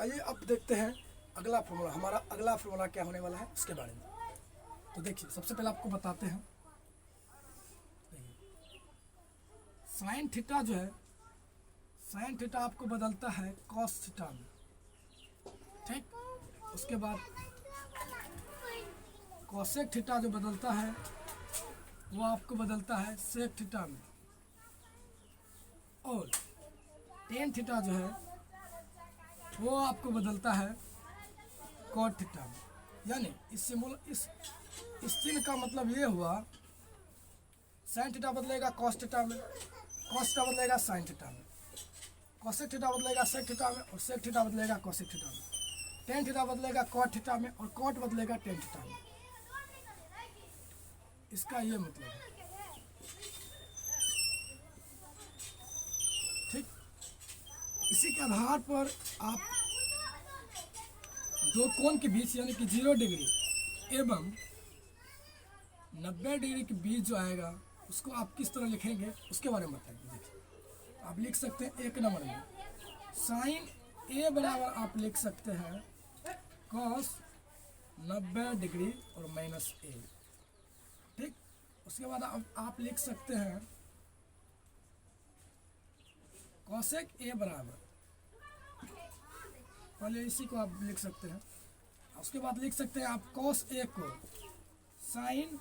आइए अब देखते हैं अगला फॉर्मूला, हमारा अगला फॉर्मूला क्या होने वाला है उसके बारे में। तो देखिए सबसे पहले आपको बताते हैं, साइन थीटा जो है, साइन थीटा आपको बदलता है कॉस थीटा में, ठीक। उसके बाद कॉसेक थीटा जो बदलता है वो आपको बदलता है सेक थीटा में, और टेन थीटा जो है वो आपको बदलता है कॉट थीटा में। यानी इस चिन्ह का मतलब ये हुआ, साइन थीटा बदलेगा कॉस थीटा में, कॉस थीटा बदलेगा साइन थीटा में, कॉसेक थीटा बदलेगा सेक थीटा में, और सेक थीटा बदलेगा कॉसेक थीटा में, टेन थीटा बदलेगा कॉट थीटा में, और कॉट बदलेगा टेन थीटा में। इसका ये मतलब है, ठीक। इसी के आधार पर आप दो कोण के बीच यानी कि 0 डिग्री एवं 90 डिग्री के बीच जो आएगा उसको आप किस तरह लिखेंगे उसके बारे में बताएंगे। देखिए आप लिख सकते हैं एक नंबर में साइन ए बराबर आप लिख सकते हैं कॉस 90 डिग्री और माइनस ए, ठीक। उसके बाद आप लिख सकते हैं कॉसेक ए बराबर, पहले इसी को आप लिख सकते हैं। उसके बाद लिख सकते हैं आप कॉस ए को साइन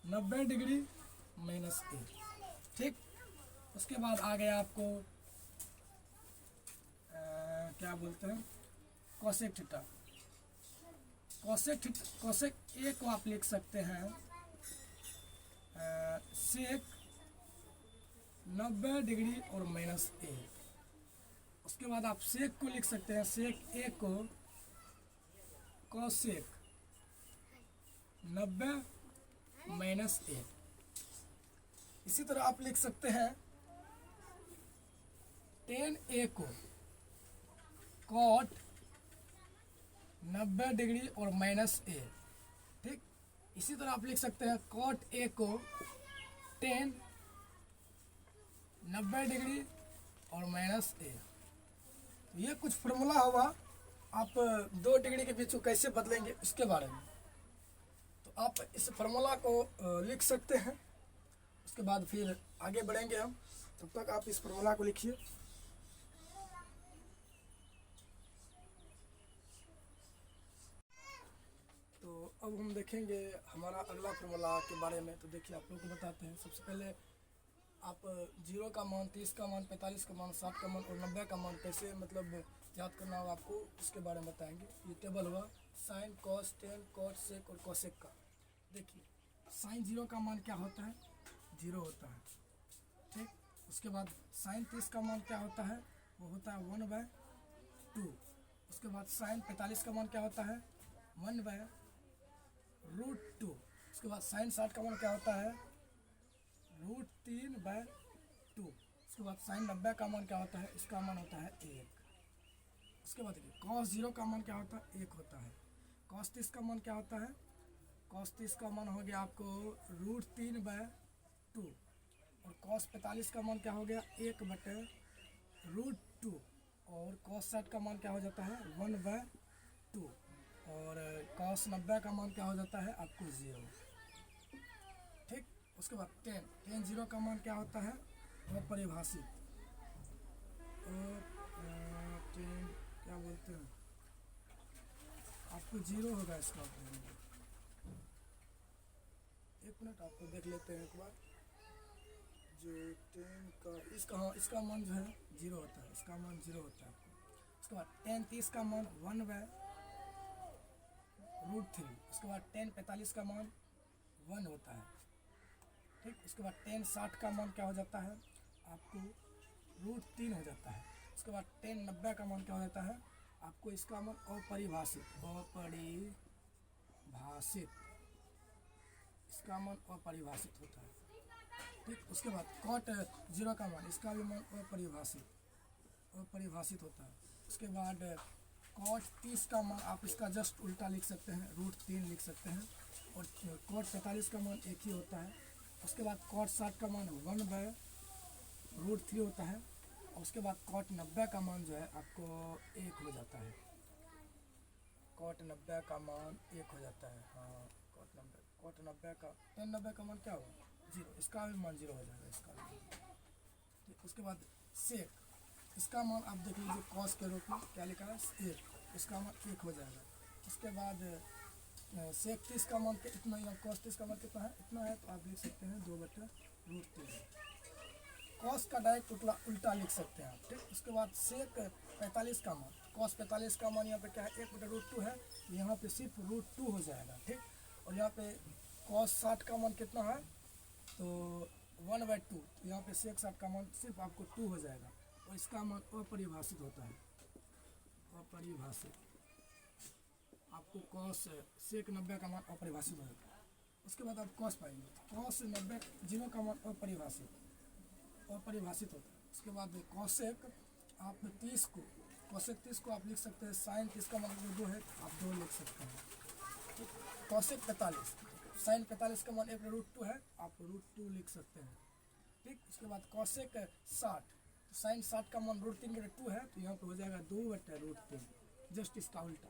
90 डिग्री माइनस ए, ठीक। उसके बाद आ गया आपको क्या बोलते हैं कॉसेक थीटा, कॉसेक ए को आप लिख सकते हैं सेक 90 डिग्री और माइनस ए। उसके बाद आप सेक को लिख सकते हैं सेक ए को कॉसेक 90 माइनस ए। इसी तरह आप लिख सकते हैं टेन ए को कॉट 90 डिग्री और माइनस ए, ठीक। इसी तरह आप लिख सकते हैं कॉट ए को टेन 90 डिग्री और माइनस ए। ये कुछ फॉर्मूला होगा, आप 2 डिग्री के बीच को कैसे बदलेंगे उसके बारे में। तो आप इस फॉर्मूला को लिख सकते हैं, उसके बाद फिर आगे बढ़ेंगे हम। तब तक आप इस फॉर्मूला को लिखिए। तो अब हम देखेंगे हमारा अगला फॉर्मूला के बारे में। तो देखिए आप लोग को बताते हैं। सबसे पहले आप 0 का मान, 30 का मान, 45 का मान, 60 का मान और 90 का मान कैसे मतलब याद करना होगा आपको, उसके बारे में बताएंगे। ये टेबल हुआ साइन, कॉस, टेन, कॉट, सेक और कॉसेक का। देखिए साइन 0 का मान क्या होता है, 0 होता है, ठीक। उसके बाद साइन 30 का मान क्या होता है, वो होता है 1/2। उसके बाद साइन 45 का मान क्या होता है, 1/√2। उसके बाद साइन 60 का मान क्या होता है, √3/2। उसके बाद साइन 90 का मान क्या होता है, इसका मान होता है 1। उसके बाद देखिए कॉस 0 का मान क्या होता है, 1 होता है। कॉस 30 का मान क्या होता है, कॉस 30 का मान हो गया आपको √3/2। और कॉस 45 का मान क्या हो गया, 1/√2। और कॉस 60 का मान क्या हो जाता है, 1/2। और कॉस 90 का मान क्या हो जाता है आपको 0, ठीक। उसके बाद टेन 0 का मान क्या होता है, अपरिभाषित। टेन क्या बोलते हैं, आपको 0 होगा इसका। एक मिनट आपको देख लेते हैं एक बार। जो टेन का इसका मान जो है 0 होता है, इसका मान 0 होता है आपको। उसके बाद टेन 30 का मान 1/√3। उसके बाद टेन 45 का मान 1 होता है, ठीक। उसके बाद टेन 60 का मान क्या हो जाता है आपको √3 हो जाता है। उसके बाद टेन 90 का मान क्या हो जाता है आपको, इसका मान अपरिभाषित, इसका मान अपरिभाषित होता है, ठीक। उसके बाद कॉट 0 का मान, इसका भी मान अपरिभाषित होता है। उसके बाद कॉट 30 का मान आप इसका जस्ट उल्टा लिख सकते हैं, √3 लिख सकते हैं। और कॉट 45 का मान 1 ही होता है। उसके बाद कॉट 60 का मान 1/√3 होता है। और उसके बाद कॉट 90 का मान जो है आपको 1 हो जाता है। कॉट 90 का मान 1 हो जाता है। हाँ, कॉट 90 का tan 90 का मान क्या होगा? 0। इसका भी मान 0 हो जाएगा, इसका भी। ठीक, उसके बाद सेक, इसका मान आप देख लीजिए, कॉस के रूप में क्या लिखा है? 1। इसका मान 1 हो जाएगा। उसके बाद सेक 30 का मान इतना, या कॉस 30 का मान कितना है? इतना है, तो आप लिख सकते हैं 2/√3। कॉस का डायरेक्ट उल्टा लिख सकते हैं आप। ठीक, उसके बाद सेक 45 का मान, कॉस 45 का मान यहाँ पे क्या है? 1/√2 है, तो यहाँ पे सिर्फ √2 हो जाएगा। ठीक, और यहाँ पे कॉस 60 का मान कितना है? तो 1/2, तो यहाँ पे सेक 60 का मान सिर्फ आपको 2 हो जाएगा, और इसका मान अपरिभाषित होता है। अपरिभाषित, आपको कॉस सेक 90 का मान अपरिभाषित होता है। उसके बाद आप कॉस पाएंगे, कॉस 90 0 का मान अपरिभाषित होता है। उसके बाद कॉसेक आप 30 को, कॉसेक 30 को आप लिख सकते हैं साइन 30 का मान 2 है, तो आप 2 लिख सकते हैं। कॉसेक 45, साइन 45 का मान 1/√2 है, आप √2 लिख सकते हैं। ठीक, उसके बाद कॉसेक 60, साइन 60 का मान √3/2 है, तो यहाँ पे हो जाएगा 2/√3, जस्ट इसका उल्टा।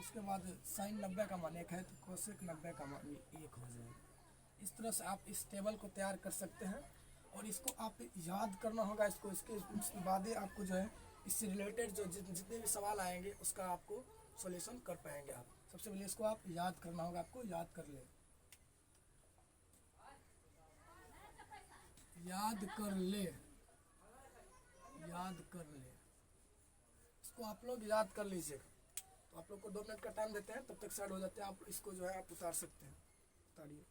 उसके बाद साइन 90 का मान 1 है, तो कॉसेक 90 का मान 1 हो जाएगा। इस तरह से आप इस टेबल को तैयार कर सकते हैं, और इसको आप याद करना होगा। इसके बाद आपको जो है इससे रिलेटेड जो जितने भी सवाल आएंगे उसका आपको सॉल्यूशन कर पाएंगे आप। सबसे पहले इसको आप याद करना होगा, आपको याद कर ले, इसको आप लोग याद कर लीजिएगा। तो आप लोग को 2 मिनट का टाइम देते हैं, तब तक साइड हो जाते हैं। आप इसको जो है आप उतार सकते हैं, उतारिए।